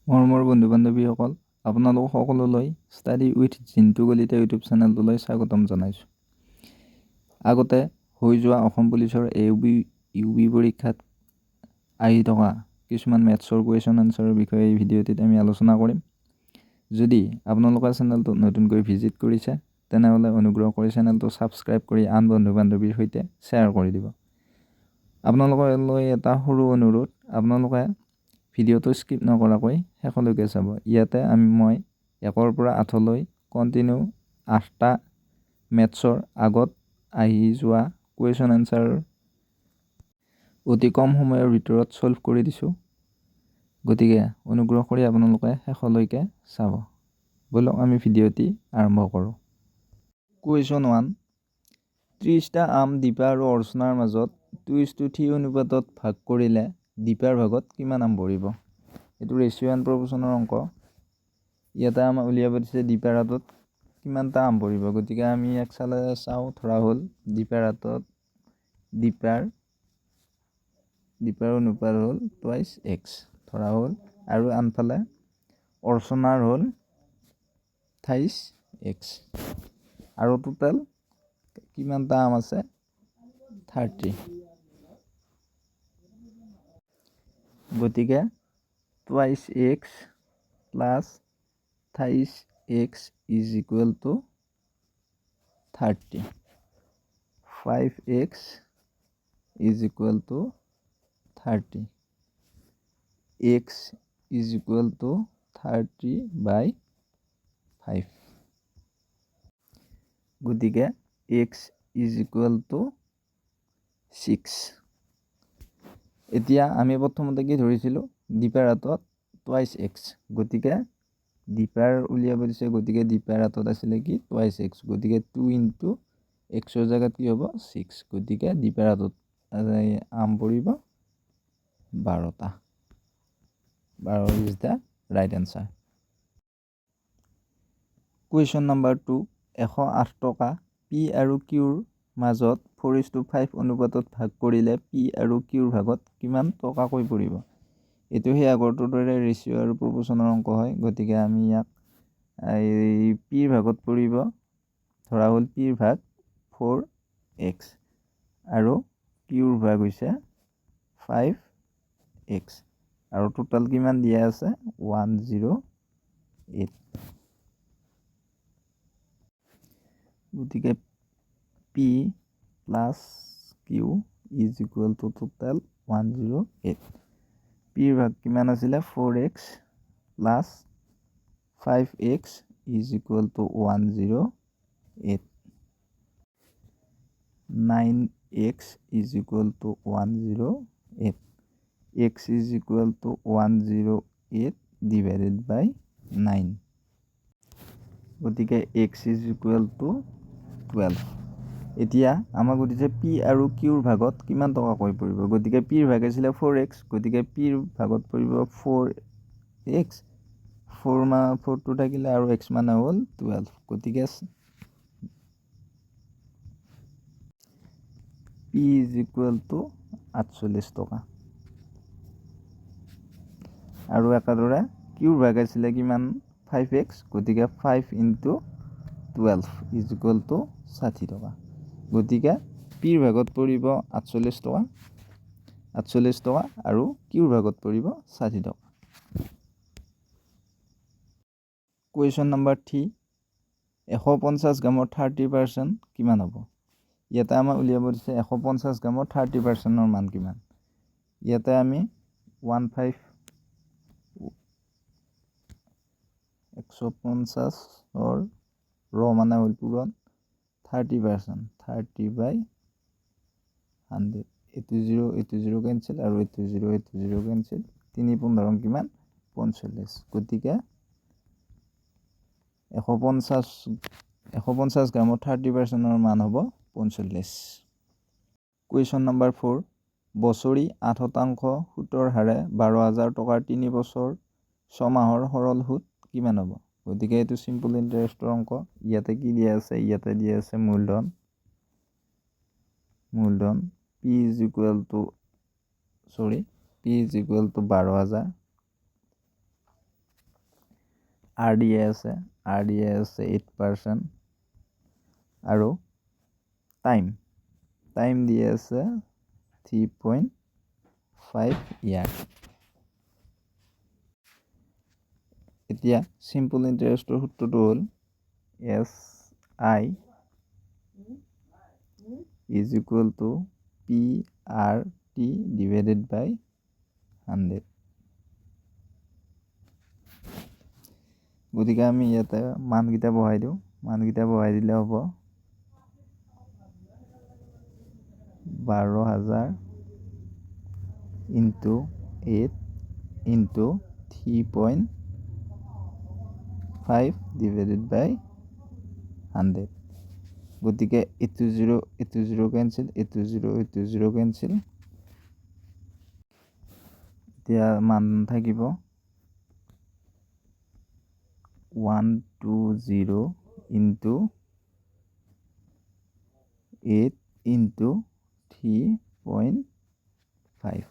মোৰ বন্ধু বান্ধৱীসকল আপোনালোক সকলোলৈ study with Jintu Kalita YouTube চেনেলটোলৈ স্বাগতম জনাইছোঁ। আগতে হৈ যোৱা অসম পুলিচৰ ইউ বি পৰীক্ষাত আহি থকা কিছুমান মেথছৰ কুৱেশ্যন আনচাৰৰ বিষয়ে এই ভিডিঅ'টিত আমি আলোচনা কৰিম। যদি আপোনালোকে চেনেলটো নতুনকৈ ভিজিট কৰিছে তেনেহ'লে অনুগ্ৰহ কৰি চেনেলটো ছাবস্ক্ৰাইব কৰি আন বন্ধু বান্ধৱীৰ সৈতে শ্বেয়াৰ কৰি দিব। আপোনালোকলৈ এটা সৰু অনুৰোধ, আপোনালোকে ভিডিঅ'টো স্কিপ নকৰাকৈ শেষলৈকে চাব। ইয়াতে মই 1ৰ পৰা 8লৈ কণ্টিনিউ 8টা মেথছৰ আগত আহি যোৱা কুৱেশ্যন এনচাৰ অতি কম সময়ৰ ভিতৰত ছল্ভ কৰি দিছোঁ। গতিকে অনুগ্ৰহ কৰি আপোনালোকে শেষলৈকে চাব। ব'লক আমি ভিডিঅ'টি আৰম্ভ কৰোঁ। কুৱেশ্যন 1, 30টা আম দীপা আৰু অৰ্চনাৰ মাজত 2:3 অনুপাতত ভাগ কৰিলে দীপাৰ ভাগত কিমান আম পৰিব? এইটো ৰেচিঅ' এণ্ড প্ৰপোৰ্চনৰ অংক। ইয়াতে আমাক উলিয়াব দিছে দীপাৰ হাতত কিমানটা আম পৰিব। গতিকে আমি একচালে চাওঁ। ধৰা হ'ল দীপাৰ হাতত দীপাৰ অনুপাত হ'ল 2x ধৰা হ'ল, আৰু আনফালে অৰ্চনাৰ হ'ল 28x, আৰু টোটেল কিমানটা আম আছে? 30। গতিকে 2x plus 28x is equal two 30। 5x is equal two 30। x is equal two 30/5। গতিকে x ইজ ইকুৱেল টু 6। এতিয়া আমি প্ৰথমতে কি ধৰিছিলোঁ? দীপাৰ হাতত 2x, গতিকে দীপাৰ উলিয়াব দিছে। গতিকে দীপাৰ হাতত আছিলে কি? 2x, গতিকে 2 × xৰ জেগাত কি হ'ব? 6। গতিকে দীপাৰ হাতত আম পৰিব 12টা। 12 is the right answer. Question number 2, 108 টকা পি আৰু কিউৰ মাজত 4:5 অনুপাতত ভাগ কৰিলে পি আৰু কিউৰ ভাগত কিমান টকাকৈ পৰিব? এইটো সেই আগৰটোৰ দৰে ৰেচিঅ' আৰু প্ৰপোৰ্চনৰ অংক হয়। গতিকে আমি ইয়াক পিৰ ভাগত পৰিব, ধৰা হ'ল পিৰ ভাগ 4x আৰু কিউৰ ভাগ হৈছে 5x, আৰু টোটেল কিমান দিয়া আছে? 108। গতিকে P plus Q is equal to total 108। পিৰ ভাগ কিমান আছিলে? 4x plus 5x is equal to 108। 9x is equal to 108। x is equal to 108 divided by 9। গতিকে x ইজ ইকুৱেল টু 12। এতিয়া আমাক সুধিছে পি আৰু কিউৰ ভাগত কিমান টকাকৈ পৰিব। গতিকে পিৰ ভাগ আছিলে 4x, গতিকে পিৰ ভাগত পৰিব 4x। 4টো থাকিলে আৰু x মানে হ'ল 12। গতিকে পি ইজ ইকুৱেল টু 48 টকা। আৰু একেদৰে কিউৰ ভাগ আছিলে কিমান? 5x, গতিকে 5 × 12 ইজ ইকুৱেল টু 60 টকা। গতিকে পিৰ ভাগত পৰিব 48 টকা আৰু কিউৰ ভাগত পৰিব 60 টকা। কুৱেশ্যন নম্বৰ 3, 150 গ্ৰামৰ 30% কিমান হ'ব? ইয়াতে আমাক উলিয়াব দিছে 150 গ্ৰামৰ 30%ৰ মান কিমান। ইয়াতে আমি 150ৰ মানে হ'ল পূৰণ 30%, 30/100। এইটো 0 এইটো 0 কেঞ্চেল, আৰু এইটো 0 এইটো 0 কেঞ্চেল। 3 × 15 কিমান? 45। গতিকে 150 গ্ৰামৰ 30%ৰ মান হ'ব 45। কুৱেশ্যন নম্বৰ 4, বছৰি 8% সুতৰ হাৰে 12,000 টকাৰ 3 বছৰ 6 মাহৰ সৰল সুত কিমান হ'ব? গতিকে এইটো চিম্পল ইণ্টাৰেষ্টৰ অংক। ইয়াতে কি দিয়া আছে? ইয়াতে দিয়া আছে মূলধন P is equal two 12,000 RDA আছে, RDA আছে 8%, আৰু টাইম দিয়ে আছে 3.5 ইয়াৰ। এতিয়া চিম্পল ইণ্টাৰেষ্টৰ সূত্ৰটো হ'ল SI is equal to PRT divided by 100. গতিকে আমি ইয়াতে মানকেইটা বহাই দিওঁ, মানকেইটা বহাই দিলে হ'ব 12,000 into 8 into 3.5 divided by 100. গতিকে এইটো 0 কেঞ্চেল, এইটো 0 কেঞ্চেল। এতিয়া মান থাকিব 120 into 8 into 3.5,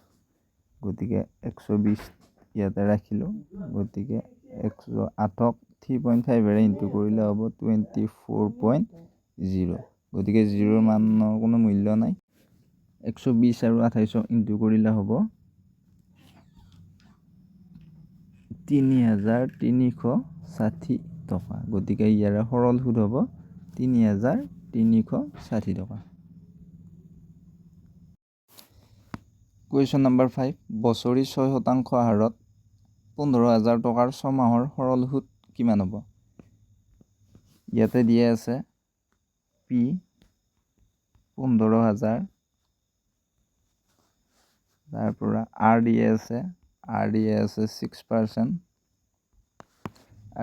গতিকে 120 ইয়াতে ৰাখিলোঁ। গতিকে 108ক 3.5ৰে ইনটু কৰিলে হ'ব 24.0। গতিকে 0ৰ মানৰ কোনো মূল্য নাই। 120 আৰু 28ক ইনটু কৰিলে হ'ব 3,360 টকা। গতিকে ইয়াৰে সৰল সুদ হ'ব 3,360 টকা। কুৱেশ্যন নম্বৰ 5, বছৰি 6% হাৰত 15,000 টকাৰ 6 মাহৰ সৰল সুদ কিমান হ'ব? ইয়াতে দিয়া আছে P 15,000, তাৰ পৰা R দিয়া আছে 6%,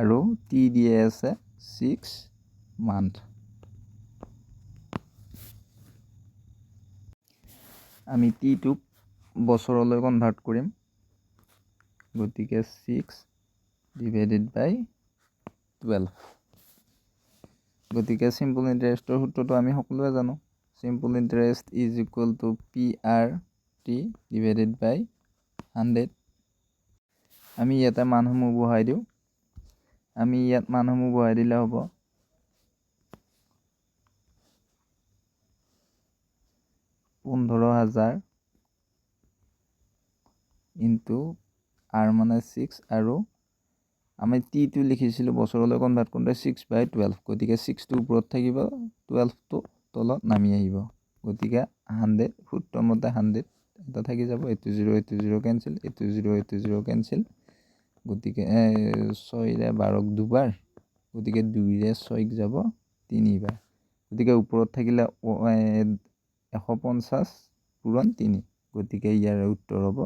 আৰু T দিয়া আছে 6 মান্থ। আমি T-টোক বছৰলৈ কনভাৰ্ট কৰিম। গতিকে 6 divided by 12। গতিকে চিম্পল ইণ্টাৰেষ্টৰ সূত্ৰটো আমি সকলোৱে জানো। Simple interest is equal two PRT divided by 100। আমি ইয়াতে মানসমূহ বহাই দিওঁ। আমি ইয়াত মানসমূহ বহাই দিলে হ'ব 15,000 ইনটু R মানে 6, আৰু আমি T-টো লিখিছিলোঁ বছৰলৈ কনভাৰ্ট কৰোঁতে 6/12। গতিকে 6টো ওপৰত থাকিব, 12টো তলত নামি আহিব। গতিকে 100 সূত্ৰ মতে 100 এটা থাকি যাব। এইটো 0 কেঞ্চেল, এইটো 0 কেঞ্চেল। গতিকে 6ৰে 12ক দুবাৰ, গতিকে 2ৰে 6ক যাব 3বাৰ। গতিকে ওপৰত থাকিলে 150 পূৰণ 3। গতিকে ইয়াৰ উত্তৰ হ'ব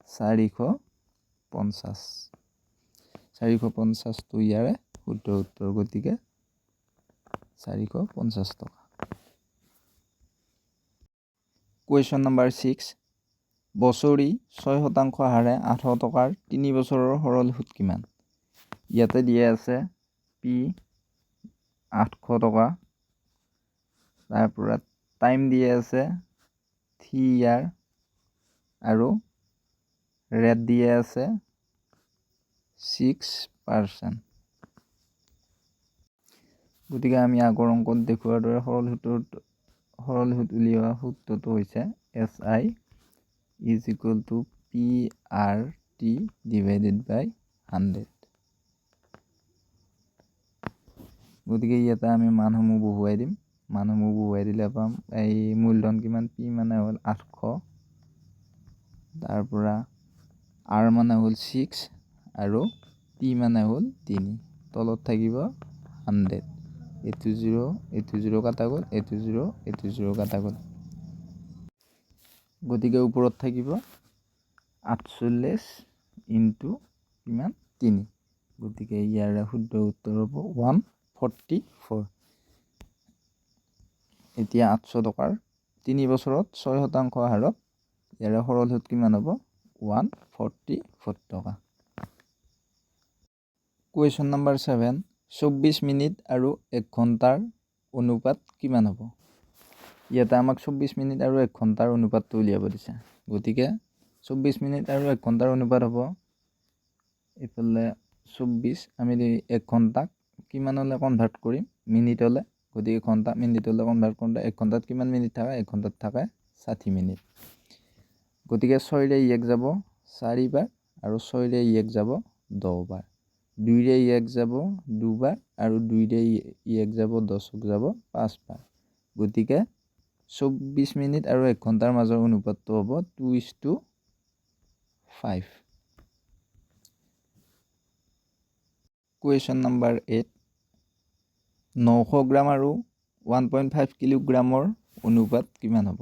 450। 450টো ইয়াৰে শুদ্ধ উত্তৰ। গতিকে 450 টকা। কুৱেশ্যন নম্বৰ 6, বছৰি 6% হাৰে 18 টকাৰ 3 বছৰৰ সৰল সুদ কিমান? ইয়াতে দিয়া আছে P 800 টকা, তাৰ পৰা টাইম দিয়া আছে 3 ইয়াৰ, আৰু ৰেট দিয়া আছে 6%। গতিকে আমি আগৰ অংকত দেখুৱাৰ দৰে সৰল সুদ উলিওৱা সূত্ৰটো হৈছে SI is equal to PRT divided by 100। গতিকে ইয়াতে আমি মানসমূহ বহুৱাই দিম। মানসমূহ বহুৱাই দিলে পাম এই মূলধন কিমান, P মানে হ'ল 800, তাৰ পৰা R মানে হ'ল 6, আৰু T মানে হ'ল 3। তলত থাকিব 100। এইটো 0 কাটা গ'ল, এইটো 0 কাটা গ'ল। গতিকে ওপৰত থাকিব 48 ইনটু কিমান 3। গতিকে ইয়াৰে শুদ্ধ উত্তৰ হ'ব 144। এতিয়া 800 টকাৰ 3 বছৰত 6% হাৰত ইয়াৰে সৰল সুদ কিমান হ'ব? 144 টকা। কুৱেশ্যন নম্বৰ 7, 24 মিনিট আৰু 1 ঘণ্টাৰ অনুপাত কিমান হ'ব? ইয়াতে আমাক 24 মিনিট আৰু 1 ঘণ্টাৰ অনুপাতটো উলিয়াব দিছে। গতিকে 24 মিনিট আৰু 1 ঘণ্টাৰ অনুপাত হ'ব, এইফালে 24 আমি 1 ঘণ্টাক কিমানলৈ কনভাৰ্ট কৰিম মিনিটলৈ গতিকে ঘণ্টা মিনিটলৈ কনভাৰ্ট কৰোঁতে 1 ঘণ্টাত কিমান মিনিট থাকে 1 ঘণ্টাত থাকে 60 মিনিট গতিকে 6ৰে ইয়াক যাব 4 বাৰ আৰু 6ৰে ইয়াক যাব 10 বাৰ 2ৰে ইয়াক যাব 2 বাৰ আৰু 2ৰে ইয়াক যাব 10ক যাব 5 বাৰ গতিকে 24 মিনিট আৰু 1 ঘণ্টাৰ মাজৰ অনুপাতটো হ'ব 2:5 কুৱেশ্যন নম্বৰ 8 900 গ্ৰাম আৰু 1.5 কিলোগ্ৰামৰ অনুপাত কিমান হ'ব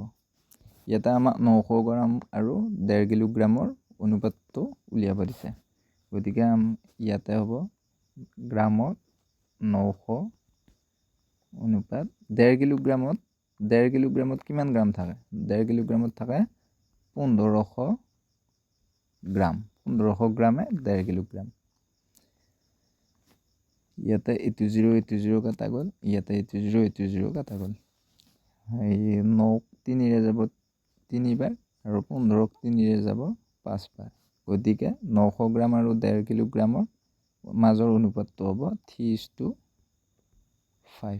ইয়াতে আমাক 900 গ্ৰাম আৰু 1.5 কিলোগ্ৰামৰ অনুপাতটো উলিয়াব দিছে গতিকে ইয়াতে হ'ব গ্ৰামত 900 অনুপাত 1.5 কিলোগ্ৰামত কিমান গ্ৰাম থাকে 1.5 কিলোগ্ৰামত থাকে 1500 গ্ৰাম 1500 গ্ৰামে 1.5 কিলোগ্ৰাম ইয়াতে 0 কাটা গ'ল ইয়াতে 0 কাটা গ'ল এই 9 3ৰে যাব 3 বাৰ আৰু 15ক 3ৰে যাব 5 বাৰ গতিকে 900 গ্ৰাম আৰু 1.5 কিলোগ্ৰামৰ মাজৰ অনুপাতটো হ'ব 3:5